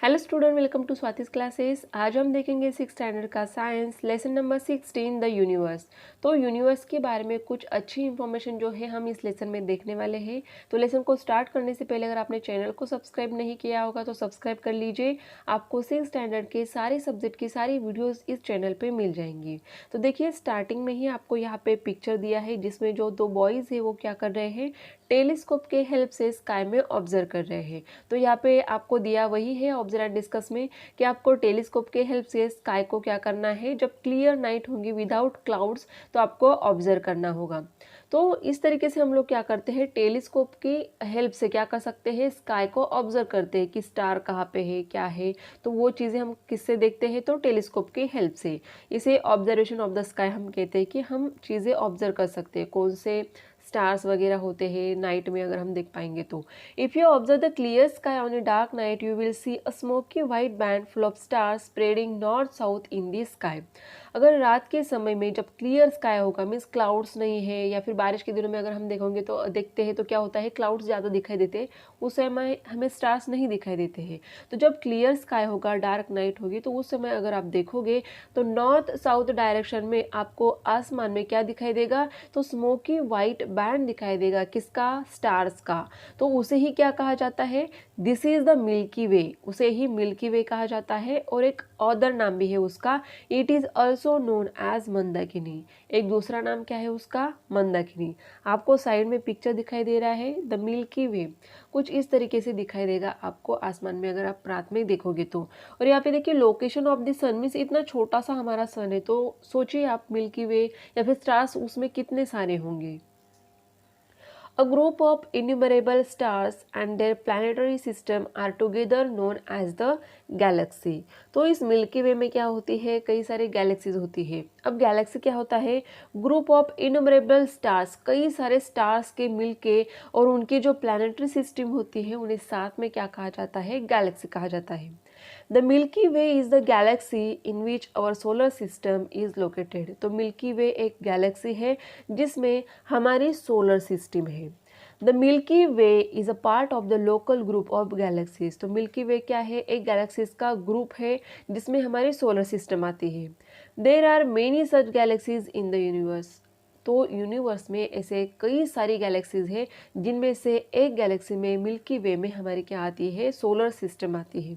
Hello student, welcome to Swati's classes. आज हम देखेंगे 6 स्टैंडर्ड का science lesson number 16 the universe. तो यूनिवर्स के बारे में कुछ अच्छी इन्फॉर्मेशन जो है हम इस लेसन में देखने वाले हैं। तो लेसन को स्टार्ट करने से पहले अगर आपने चैनल को सब्सक्राइब नहीं किया होगा तो सब्सक्राइब कर लीजिए। आपको 6 स्टैंडर्ड के सारे सब्जेक्ट की सारी वीडियोज़ इस चैनल पर मिल जाएंगी। तो देखिए, स्टार्टिंग में ही आपको यहाँ पे पिक्चर दिया है जिसमें जो दो बॉयज़ है वो क्या कर रहे हैं, टेलीस्कोप के हेल्प से स्काई में ऑब्जर्व कर रहे हैं। तो यहाँ पे आपको दिया वही है ऑब्जर्व एंड डिस्कस में कि आपको टेलीस्कोप के हेल्प से स्काई को क्या करना है, जब क्लियर नाइट होंगी विदाउट क्लाउड्स तो आपको ऑब्जर्व करना होगा। तो इस तरीके से हम लोग क्या करते हैं, टेलीस्कोप की हेल्प से क्या कर सकते हैं, स्काई को ऑब्जर्व करते हैं कि स्टार कहाँ पे है, क्या है। तो वो चीज़ें हम किससे देखते हैं, तो टेलीस्कोप की हेल्प से। इसे ऑब्जर्वेशन ऑफ द स्काई हम कहते हैं कि हम चीज़ें ऑब्जर्व कर सकते हैं, कौन से स्टार्स वगैरह होते हैं नाइट में अगर हम देख पाएंगे तो। If you observe the clear sky on a dark night you will see a smoky white band full of stars spreading north south in the sky. अगर रात के समय में जब क्लियर स्काई होगा, मीन्स क्लाउड्स नहीं है, या फिर बारिश के दिनों में अगर हम देखोगे तो देखते हैं तो क्या होता है, क्लाउड्स ज़्यादा दिखाई देते हैं, उस समय हमें स्टार्स नहीं दिखाई देते हैं। तो जब क्लियर स्काई होगा, डार्क नाइट होगी, तो उस समय अगर आप देखोगे तो नॉर्थ साउथ डायरेक्शन में आपको आसमान में क्या दिखाई देगा, तो स्मोकी वाइट बैंड दिखाई देगा, किसका, स्टार्स का। तो उसे ही क्या कहा जाता है, दिस इज द मिल्की वे, उसे ही मिल्की वे कहा जाता है। और एक अदर नाम भी है उसका, it is also known as Mandakini. एक दूसरा नाम क्या है उसका, मंदाकिनी। आपको साइड में पिक्चर दिखाई दे रहा है, द मिल्की वे कुछ इस तरीके से दिखाई देगा आपको आसमान में अगर आप रात में देखोगे तो। और यहाँ पे देखिए location of the sun, means इतना छोटा सा हमारा सन है, तो सोचिए आप मिल्की वे या फिर स्टार्स उसमें कितने सारे होंगे। A group of innumerable stars and their planetary system are together known as the galaxy। तो इस मिल्की वे में क्या होती है, कई सारे गैलेक्सीज होती है। अब गैलेक्सी क्या होता है, ग्रुप ऑफ इन्यूमरेबल स्टार्स, कई सारे स्टार्स के मिलके और उनकी जो प्लानिटरी सिस्टम होती है उन्हें साथ में क्या कहा जाता है, गैलेक्सी कहा जाता है। The milky way is the galaxy in which our solar system is located. तो मिल्की वे एक गैलेक्सी है जिसमें हमारी सोलर सिस्टम है। The milky way is a part of the local group of galaxies. तो मिल्की वे क्या है, एक गैलेक्सीज का ग्रुप है जिसमें हमारी सोलर सिस्टम आती है। There are many such galaxies in the universe. तो यूनिवर्स में ऐसे कई सारी गैलेक्सीज हैं जिनमें से एक गैलेक्सी में मिल्की वे में हमारी क्या आती है, सोलर सिस्टम आती है।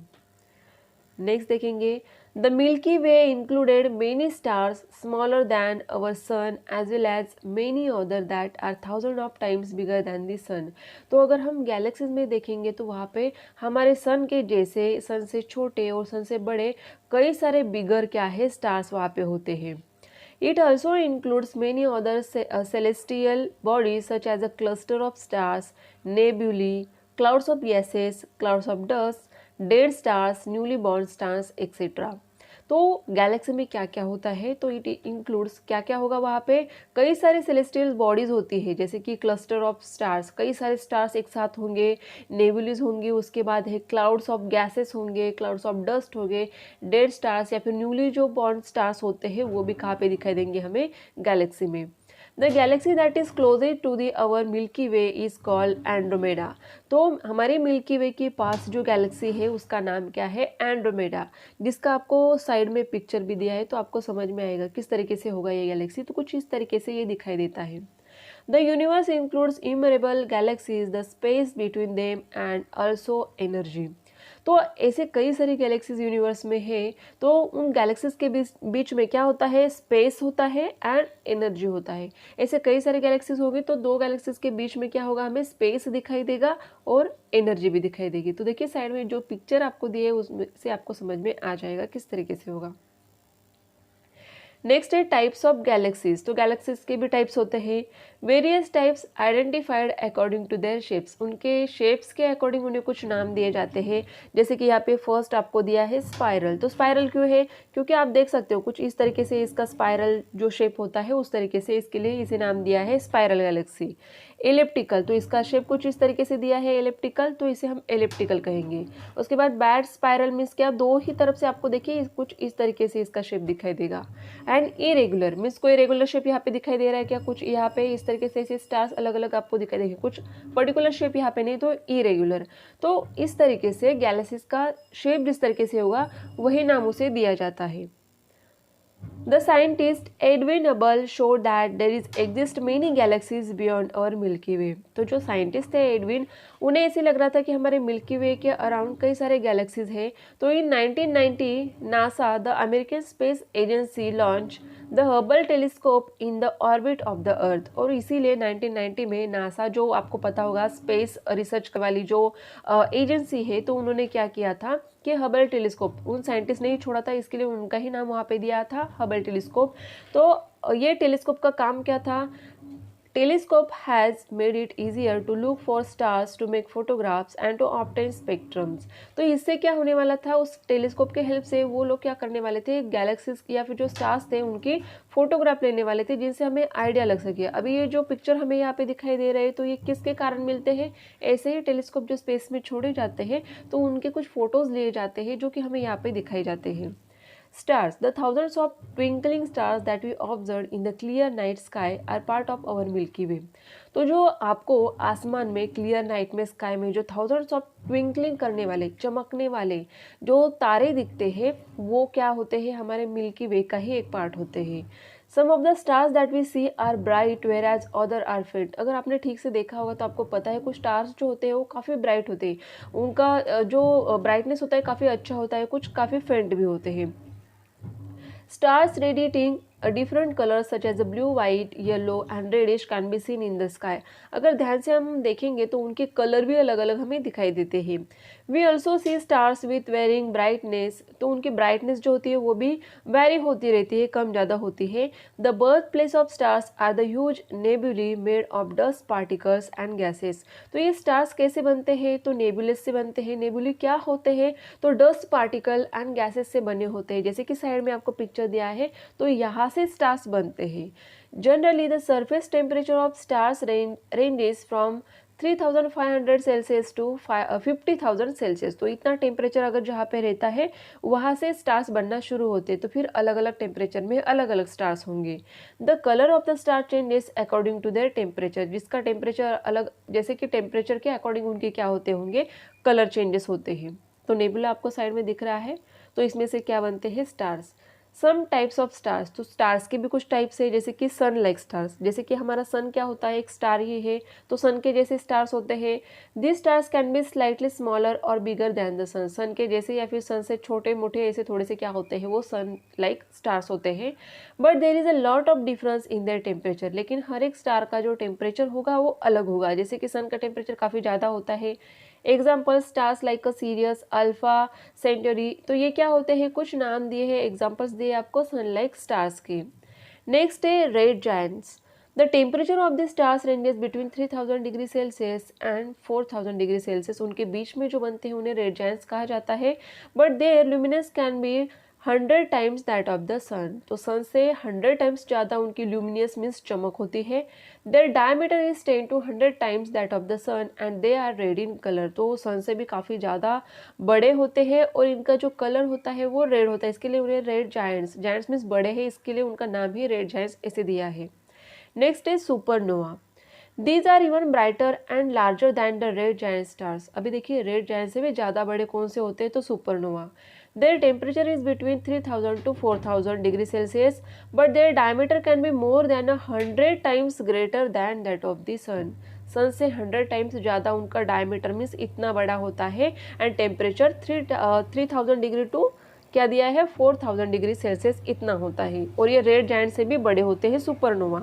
नेक्स्ट देखेंगे, the milky way included many stars smaller than our sun as well as many other that are thousand of times bigger than the sun. तो अगर हम गैलेक्सीज में देखेंगे तो वहाँ पे हमारे सन के जैसे, सन से छोटे और सन से बड़े कई सारे बिगर क्या है, स्टार्स वहाँ पे होते हैं। It also includes many other celestial bodies such as a cluster of stars, nebulae, clouds of gases, clouds of dust, dead stars, newly born stars etcetera. तो गैलेक्सी में क्या क्या होता है, तो इट इंक्लूड्स क्या क्या होगा, वहाँ पे कई सारे सेलेस्टियल बॉडीज होती है, जैसे कि क्लस्टर ऑफ स्टार्स, कई सारे स्टार्स एक साथ होंगे, नेबुलीज होंगी, उसके बाद है क्लाउड्स ऑफ गैसेस होंगे, क्लाउड्स ऑफ डस्ट होंगे, डेड स्टार्स या फिर न्यूली जो बॉर्न स्टार्स होते हैं वो भी कहाँ पे दिखाई देंगे हमें, गैलेक्सी में। The galaxy that is closer to the our milky way is called Andromeda. तो हमारे मिल्की वे के पास जो गैलेक्सी है उसका नाम क्या है, एंड्रोमेडा, जिसका आपको साइड में पिक्चर भी दिया है तो आपको समझ में आएगा किस तरीके से होगा ये गैलेक्सी। तो कुछ इस तरीके से ये दिखाई देता है। The universe includes innumerable galaxies, the space between them and also energy. तो ऐसे कई सारी गैलेक्सीज यूनिवर्स में है, तो उन गैलेक्सीज के बीच में क्या होता है, स्पेस होता है एंड एनर्जी होता है। ऐसे कई सारे गैलेक्सीज होगी तो दो गैलेक्सीज के बीच में क्या होगा, हमें स्पेस दिखाई देगा और एनर्जी भी दिखाई देगी। तो देखिए साइड में जो पिक्चर आपको दिए उसमें से आपको समझ में आ जाएगा किस तरीके से होगा। नेक्स्ट है टाइप्स ऑफ गैलेक्सीज। तो गैलेक्सीज के भी टाइप्स होते हैं, various types identified according to their shapes. उनके शेप्स के अकॉर्डिंग उन्हें कुछ नाम दिए जाते हैं, जैसे कि यहाँ पे फर्स्ट आपको दिया है स्पाइरल। तो स्पाइरल क्यों है, क्योंकि आप देख सकते हो कुछ इस तरीके से इसका स्पाइरल जो शेप होता है उस तरीके से, इसके लिए इसे नाम दिया है स्पाइरल गैलेक्सी। एलिप्टिकल, तो इसका शेप कुछ इस तरीके से दिया है एलिप्टिकल, तो इसे हम एलिप्टिकल कहेंगे। उसके बाद बैड स्पाइरल मीन्स क्या, दो ही तरफ से आपको देखिए कुछ इस तरीके से इसका शेप दिखाई देगा। एंड इरेगुलर मीन्स कोई रेगुलर शेप यहाँ पे दिखाई दे रहा है क्या, कुछ यहाँ पे इस तरीके से ऐसे स्टार्स अलग अलग आपको दिखाई देंगे, कुछ पर्टिकुलर शेप यहाँ पे नहीं तो इरेगुलर। तो इस तरीके से गैलेक्सीज का शेप जिस तरीके से होगा वही नाम उसे दिया जाता है। The scientist Edwin Hubble showed that there exist many galaxies beyond our Milky Way। तो जो साइंटिस्ट थे एडविन, उन्हें ऐसे लग रहा था कि हमारे मिल्की वे के अराउंड कई सारे गैलेक्सीज हैं। तो इन 1990 NASA the American space agency launch the Hubble telescope in the orbit of the अर्थ। और इसीलिए 1990 में नासा, जो आपको पता होगा स्पेस रिसर्च वाली जो एजेंसी है, तो उन्होंने क्या किया था कि हबल टेलीस्कोप, उन साइंटिस्ट ने ही छोड़ा था, इसके लिए उनका ही नाम वहाँ पे दिया था हबल टेलीस्कोप। तो ये टेलीस्कोप का काम क्या था? Telescope has made it easier to look for stars, to make photographs and to obtain spectrums। तो इससे क्या होने वाला था? उस टेलीस्कोप के हेल्प से वो लोग क्या करने वाले थे, गैलेक्सीज या फिर जो स्टार्स थे उनकी फोटोग्राफ लेने वाले थे, जिनसे हमें आइडिया लग सके। अभी ये जो पिक्चर हमें यहाँ पे दिखाई दे रहे हैं, तो ये किसके कारण मिलते हैं? ऐसे ही टेलीस्कोप जो स्पेस में छोड़े जाते हैं तो उनके कुछ फोटोज लिए जाते हैं जो कि हमें यहाँ पे दिखाई जाते हैं। Stars, the thousands of twinkling stars that we observed in the clear night sky are part of our Milky Way। तो जो आपको आसमान में क्लियर नाइट में स्काई में जो थाउजेंड्स ऑफ ट्विंकलिंग करने वाले, चमकने वाले जो तारे दिखते हैं, वो क्या होते हैं? हमारे मिल्की वे का ही एक पार्ट होते हैं। Some of the stars that we see are bright whereas other are faint। अगर आपने ठीक से देखा होगा तो आपको पता है कुछ स्टार्स जो होते हैं वो काफ़ी ब्राइट होते हैं, उनका जो ब्राइटनेस होता है काफ़ी अच्छा होता है, कुछ काफ़ी फेंट भी होते हैं। Stars radiating a different colors such as blue, white, yellow and reddish can be seen in the sky। अगर ध्यान से हम देखेंगे तो उनके कलर भी अलग अलग हमें दिखाई देते हैं। We also see stars with varying brightness। तो उनकी ब्राइटनेस जो होती है वो भी वैरी होती रहती है, कम ज़्यादा होती है। The birthplace of stars are the huge nebulae made of dust particles and gases। तो ये स्टार्स कैसे बनते हैं? तो नेबुलस से बनते हैं। नेबुले क्या होते हैं? तो डस्ट पार्टिकल एंड गैसेस से बने होते हैं। जैसे कि साइड में आपको पिक्चर दिया है, तो यहाँ से स्टार्स बनते हैं। Generally the surface temperature of stars ranges from 3500 Celsius to 50,000 Celsius. तो इतना टेम्परेचर अगर जहाँ पे रहता है वहाँ से स्टार्स बनना शुरू होते हैं। तो फिर अलग अलग टेम्परेचर में अलग अलग स्टार्स होंगे। The colour of the star changes according to their temperature. जिसका टेम्परेचर अलग, जैसे कि टेम्परेचर के अकॉर्डिंग उनके क्या होते होंगे, कलर चेंजेस होते हैं। तो नेबुला आपको साइड में दिख रहा है, तो इसमें से क्या बनते हैं? Stars. Some types of stars. तो स्टार्स के भी कुछ टाइप्स है, जैसे कि सन लाइक स्टार्स। जैसे कि हमारा सन क्या होता है? एक स्टार ही है, तो सन के जैसे स्टार्स होते हैं। This stars can be slightly smaller और बिगर दैन द सन। सन के जैसे या फिर सन से छोटे मोटे ऐसे थोड़े से क्या होते हैं? वो सन लाइक स्टार्स होते हैं। But there is a lot of difference in their temperature. लेकिन हर एक स्टार का जो टेम्परेचर होगा वो अलग होगा। जैसे कि सन का टेम्परेचर काफ़ी ज़्यादा होता है। Example stars like a Sirius, Alpha Centauri. तो ये क्या होते हैं? कुछ नाम दिए हैं, एग्जाम्पल्स दिए आपको सन लाइक स्टार्स के। नेक्स्ट है red giants. The temperature of the stars ranges between 3000 degree Celsius and 4000 degree Celsius. उनके बीच में जो बनते हैं उन्हें रेड जायंट्स कहा जाता है। But their luminance can be 100 times that of the sun. तो सन से 100 टाइम्स ज़्यादा उनकी ल्यूमिनियस मीन्स चमक होती है। Their diameter is 10 to 100 times that of the sun and they are red in colour. तो सन से भी काफ़ी ज़्यादा बड़े होते हैं और इनका जो कलर होता है वो रेड होता है, इसके लिए उन्हें रेड जायंट्स, जायंट्स मीन्स बड़े हैं, इसके लिए उनका नाम ही रेड जायंट्स ऐसे दिया है। Next is supernova. These are even brighter and larger than the red giant stars. अभी देखिए रेड जायंट से भी ज़्यादा बड़े कौन से होते हैं? तो supernova. Their temperature is between 3000 to 4000 degree Celsius, but their diameter can be more than 100 times greater than that of the sun। सन से 100 टाइम्स ज़्यादा उनका डायमीटर मीन्स इतना बड़ा होता है। एंड टेम्परेचर 3000 डिग्री टू क्या दिया है? 4000 डिग्री सेल्सियस इतना होता है। और ये रेड जायंट से भी बड़े होते हैं, सुपरनोवा।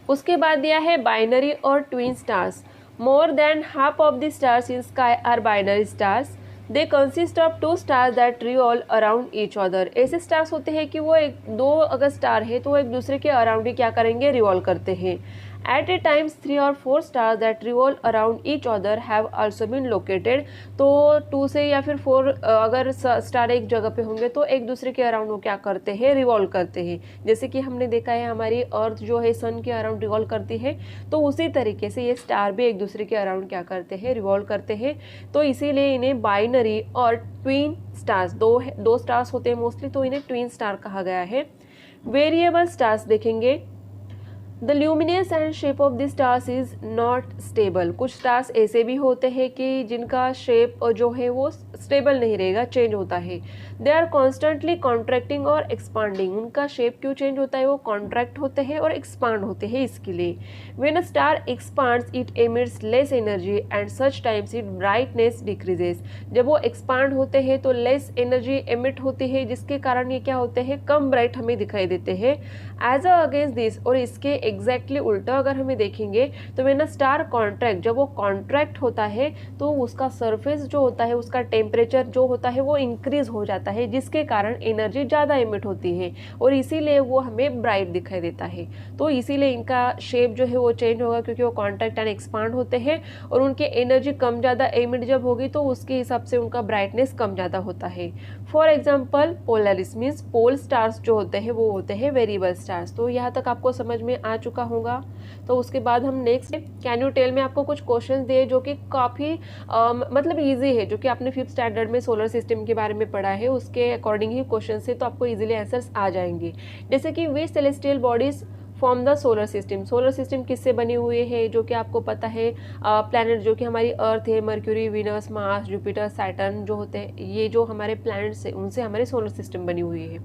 उसके बाद दिया है बाइनरी और twin stars. More than half of the stars in sky are binary stars. They consist of 2 stars that revolve around each other. ऐसे स्टार्स होते हैं कि वो दो अगर स्टार है तो वो एक दूसरे के अराउंड ही क्या करेंगे? रिवॉल्व करते हैं। At a times 3 or 4 stars that revolve around each other have also been located. तो 2 से या फिर 4 अगर स्टार एक जगह पे होंगे तो एक दूसरे के अराउंड वो क्या करते हैं? रिवॉल्व करते हैं। जैसे कि हमने देखा है हमारी अर्थ जो है सन के अराउंड रिवॉल्व करती है, तो उसी तरीके से ये स्टार भी एक दूसरे के अराउंड क्या करते हैं? रिवॉल्व करते हैं। तो इसीलिए इन्हें बाइनरी और ट्विन स्टार्स, दो स्टार्स होते हैं मोस्टली, तो इन्हें ट्विन स्टार कहा गया है। वेरिएबल स्टार्स देखेंगे the luminance and shape of the stars is not stable. कुछ स्टार्स ऐसे भी होते हैं कि जिनका शेप जो है वो स्टेबल नहीं रहेगा, चेंज होता है। दे आर कॉन्स्टेंटली कॉन्ट्रैक्टिंग और एक्सपांडिंग। उनका शेप क्यों चेंज होता है, वो कॉन्ट्रैक्ट होते हैं और एक्सपांड होते हैं इसके लिए। When a star expands it emits less energy and such times it brightness decreases. जब वो एक्सपांड होते हैं तो लेस एनर्जी एमिट होती है, जिसके कारण ये क्या होते हैं, कम ब्राइट हमें दिखाई देते हैं। एज अ अगेंस्ट दिस, और इसके एग्जैक्टली उल्टा अगर हमें देखेंगे तो व्हेन अ स्टार कॉन्ट्रैक्ट, जब वो कॉन्ट्रैक्ट होता है तो उसका सरफेस जो होता है, उसका टेम्परेचर जो होता है वो इंक्रीज हो जाता है, जिसके कारण एनर्जी ज़्यादा एमिट होती है और इसीलिए वो हमें ब्राइट दिखाई देता है। तो इसीलिए इनका शेप जो है वो चेंज होगा, क्योंकि वो कॉन्ट्रैक्ट एंड एक्सपांड होते हैं और उनकी एनर्जी कम ज़्यादा एमिट जब होगी तो उसके हिसाब से उनका ब्राइटनेस कम ज़्यादा होता है। For example Polaris means pole stars जो होते हैं वो होते हैं वेरिएबल स्टार्स। तो यहाँ तक आपको समझ में आ चुका होगा। तो उसके बाद हम नेक्स्ट कैन यू टेल में आपको कुछ क्वेश्चंस दिए जो कि काफ़ी मतलब इजी है, जो कि आपने 5th स्टैंडर्ड में सोलर सिस्टम के बारे में पढ़ा है, उसके अकॉर्डिंग ही क्वेश्चन है, तो आपको इजीली आंसर्स आ जाएंगे। जैसे कि which celestial bodies form the solar system. Solar system किससे बने हुए हैं, जो कि आपको पता है प्लैनेट जो कि हमारी अर्थ है, mercury, Venus, Mars, Jupiter, Saturn जो होते हैं, ये जो हमारे प्लैनेट्स हैं उनसे हमारे सोलर सिस्टम बनी हुई है।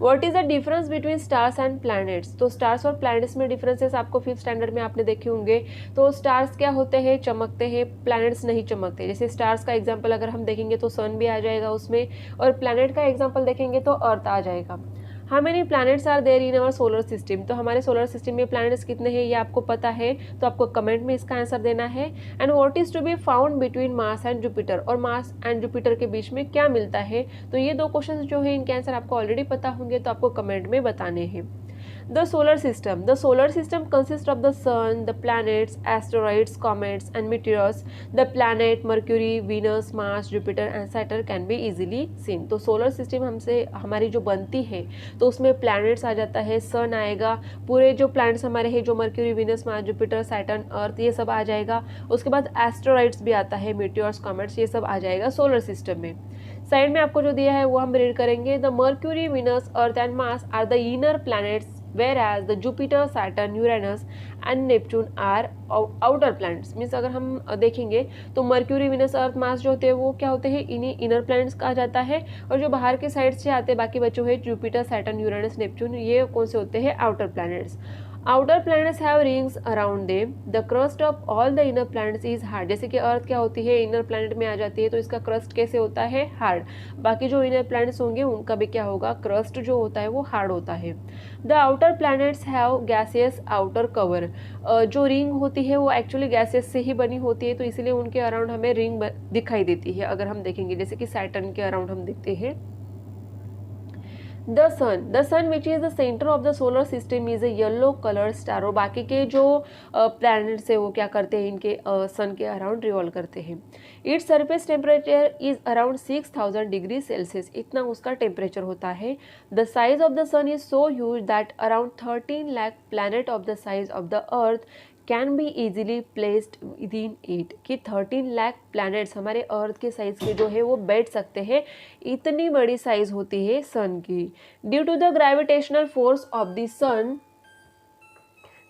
What is the difference between stars and planets. तो स्टार्स और प्लैनेट्स में डिफरेंसेस आपको 5th स्टैंडर्ड में आपने देखे होंगे। तो स्टार्स क्या होते हैं, चमकते हैं, प्लैनेट्स नहीं चमकते। जैसे स्टार्स का एग्जांपल अगर हम देखेंगे तो सन भी आ जाएगा उसमें, और प्लैनेट का एग्जांपल देखेंगे तो अर्थ आ जाएगा। How many planets are there in our solar system. तो हमारे सोलर सिस्टम में प्लैनेट्स कितने हैं ये आपको पता है, तो आपको कमेंट में इसका आंसर देना है। And what is to be found between Mars and Jupiter, और मार्स एंड जुपिटर के बीच में क्या मिलता है। तो ये दो क्वेश्चन जो है इनके आंसर आपको ऑलरेडी पता होंगे, तो आपको कमेंट में बताने हैं। The solar system. The solar system consists of the sun, the planets, asteroids, comets, and meteors. The planet Mercury, Venus, Mars, Jupiter, and Saturn can be easily seen. तो solar system हमसे हमारी जो बनती है तो उसमें planets आ जाता है, sun आएगा, पूरे जो planets हमारे हैं जो Mercury, Venus, Mars, Jupiter, Saturn, Earth ये सब आ जाएगा। उसके बाद asteroids भी आता है, meteors, comets ये सब आ जाएगा solar system में। साइड में आपको जो दिया है वो हम रीड करेंगे। The Mercury, Venus, Earth and Mars are the inner planets, whereas the Jupiter, Saturn, Uranus and Neptune are outer planets। Means अगर हम देखेंगे तो मर्क्यूरी, विनस, अर्थ, मार्स जो होते हैं वो क्या होते हैं, इन्हीं इनर प्लैनेट्स कहा जाता है, और जो बाहर के साइड से आते हैं बाकी बचे हुए जुपिटर, सैटर्न, यूरेनस, नेपच्यून, ये कौन से होते हैं, outer planets. Outer planets have rings around them. The crust of all the inner planets is hard. जैसे कि अर्थ क्या होती है, इनर प्लैनेट में आ जाती है, तो इसका क्रस्ट कैसे होता है, हार्ड। बाकी जो इनर प्लैनेट्स होंगे उनका भी क्या होगा, क्रस्ट जो होता है वो हार्ड होता है। The outer planets have gaseous outer cover. जो रिंग होती है वो एक्चुअली गैसेस से ही बनी होती है, तो इसलिए उनके अराउंड हमें रिंग दिखाई देती है। अगर हम देखेंगे जैसे कि सैटर्न के अराउंड हम देखते हैं। The sun which is the centre of the solar system is a yellow colour star. और बाकी के जो प्लैनेट्स है वो क्या करते हैं, इनके सन के अराउंड रिवॉल्व करते हैं। Its surface temperature is around 6000 degree Celsius, इतना उसका टेम्परेचर होता है। The size of the sun is so huge that around 13 lakh planet of the size of the Earth can be easily placed within it. कि 13 lakh planets हमारे अर्थ के size के जो है वो बैठ सकते हैं, इतनी बड़ी साइज होती है सन की। Due to the gravitational force of the sun,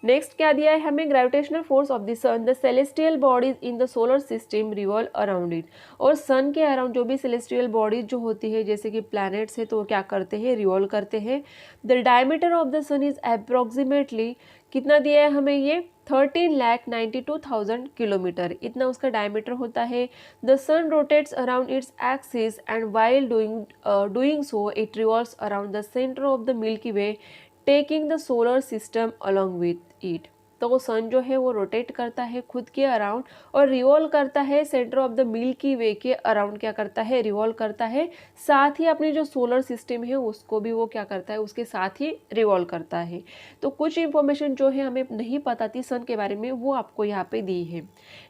next क्या दिया है हमें, gravitational force of the sun, the celestial bodies in the solar system revolve around it. और सन के अराउंड जो भी सेलेस्टियल बॉडीज जो होती है जैसे कि प्लैनेट्स है तो वो क्या करते हैं, रिवॉल्व करते हैं। The diameter of the sun is approximately, कितना दिया है हमें ये, 13,92,000 किलोमीटर, इतना उसका डायमीटर होता है। The sun rotates around its axis and while doing so it revolves around the centre of the milky Way, taking the solar system along with it. तो वो सन जो है वो रोटेट करता है खुद के अराउंड और रिवॉल्व करता है सेंटर ऑफ द मिल्की वे के अराउंड, क्या करता है, रिवॉल्व करता है। साथ ही अपनी जो सोलर सिस्टम है उसको भी वो क्या करता है, उसके साथ ही रिवॉल्व करता है। तो कुछ इंफॉर्मेशन जो है हमें नहीं पता थी सन के बारे में वो आपको यहाँ पे दी है।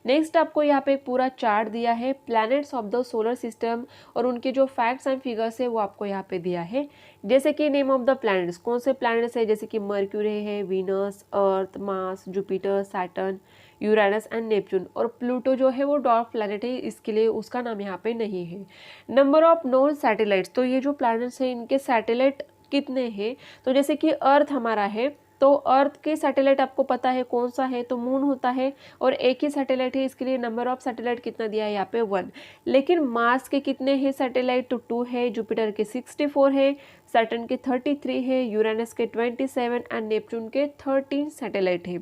नेक्स्ट आपको यहाँ पे एक पूरा चार्ट दिया है planets of the solar system, और उनके जो फैक्ट्स एंड फिगर्स है वो आपको यहाँ पे दिया है। जैसे कि नेम ऑफ द प्लैनेट्स, कौन से प्लैनेट्स है, जैसे कि मर्क्यूरी है, Venus, earth, Mars, Jupiter, Saturn, Uranus and Neptune. और प्लूटो जो है वो डॉर्फ प्लैनेट है, इसके लिए उसका नाम यहाँ पे नहीं है। नंबर ऑफ नोन सैटेलाइट्स, तो ये जो प्लैनेट्स हैं इनके सैटेलाइट कितने हैं, तो जैसे कि अर्थ हमारा है तो अर्थ के सैटेलाइट आपको पता है कौन सा है, तो मून होता है, और एक ही सैटेलाइट है, इसके लिए नंबर ऑफ सैटेलाइट कितना दिया है यहाँ पे 1। लेकिन मार्स के कितने हैं सैटेलाइट, तो 2 है, जुपिटर के 64 है, सैटर्न के 33 है, यूरेनस के 27 एंड नेपच्यून के 13 सैटेलाइट है।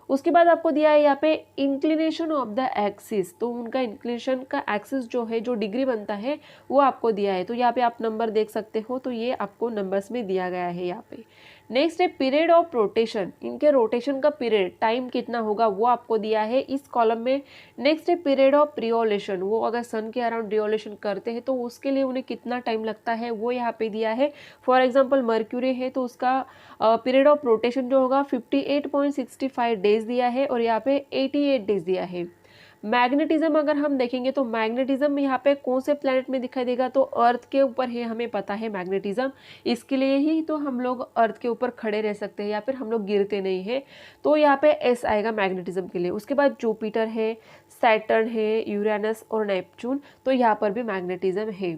उसके बाद आपको दिया है यहाँ पे इंक्लिनेशन ऑफ द एक्सिस, तो उनका इंक्लिनेशन का एक्सिस जो है, जो डिग्री बनता है वो आपको दिया है। तो यहाँ पे आप नंबर देख सकते हो, तो ये आपको नंबर्स में दिया गया है यहाँ पे। नेक्स्ट है पीरियड ऑफ रोटेशन, इनके रोटेशन का पीरियड टाइम कितना होगा वो आपको दिया है इस कॉलम में। नेक्स्ट है पीरियड ऑफ रिवोल्यूशन, वो अगर सन के अराउंड रिवोल्यूशन करते हैं तो उसके लिए उन्हें कितना टाइम लगता है वो यहाँ पे दिया है। फॉर एग्जाम्पल मर्क्यूरी है तो उसका पीरियड ऑफ रोटेशन जो होगा 58.65 डेज दिया है, और यहाँ पे 88 डेज दिया है। मैग्नेटिज्म अगर हम देखेंगे तो मैग्नेटिज्म यहाँ पे कौन से प्लैनेट में दिखाई देगा, तो अर्थ के ऊपर है, हमें पता है मैग्नेटिज्म, इसके लिए ही तो हम लोग अर्थ के ऊपर खड़े रह सकते हैं या फिर हम लोग गिरते नहीं हैं, तो यहाँ पे एस आएगा मैग्नेटिज्म के लिए। उसके बाद जुपिटर है, सैटर्न है, यूरेनस और नेपच्यून, तो यहाँ पर भी मैग्नेटिज्म है।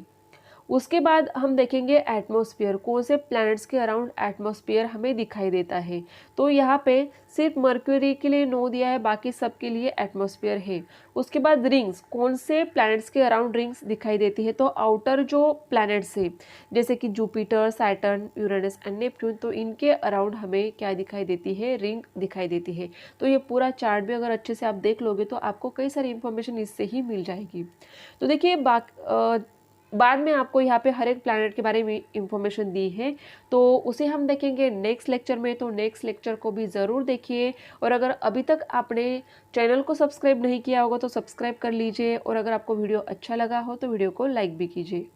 उसके बाद हम देखेंगे एटमॉस्फेयर, कौन से प्लैनेट्स के अराउंड एटमॉस्फेयर हमें दिखाई देता है, तो यहाँ पे सिर्फ मर्क्यूरी के लिए नो दिया है, बाकी सब के लिए एटमॉस्फेयर है। उसके बाद रिंग्स, कौन से प्लैनेट्स के अराउंड रिंग्स दिखाई देती है, तो आउटर जो प्लैनेट्स है जैसे कि Jupiter, Saturn, Uranus and Neptune, तो इनके अराउंड हमें क्या दिखाई देती है, रिंग दिखाई देती है। तो ये पूरा चार्ट भी अगर अच्छे से आप देख लोगे तो आपको कई सारी इंफॉर्मेशन इससे ही मिल जाएगी। तो देखिए बाद में आपको यहाँ पे हर एक प्लैनेट के बारे में इंफॉर्मेशन दी है, तो उसे हम देखेंगे नेक्स्ट लेक्चर में। तो नेक्स्ट लेक्चर को भी ज़रूर देखिए, और अगर अभी तक आपने चैनल को सब्सक्राइब नहीं किया होगा तो सब्सक्राइब कर लीजिए, और अगर आपको वीडियो अच्छा लगा हो तो वीडियो को लाइक भी कीजिए।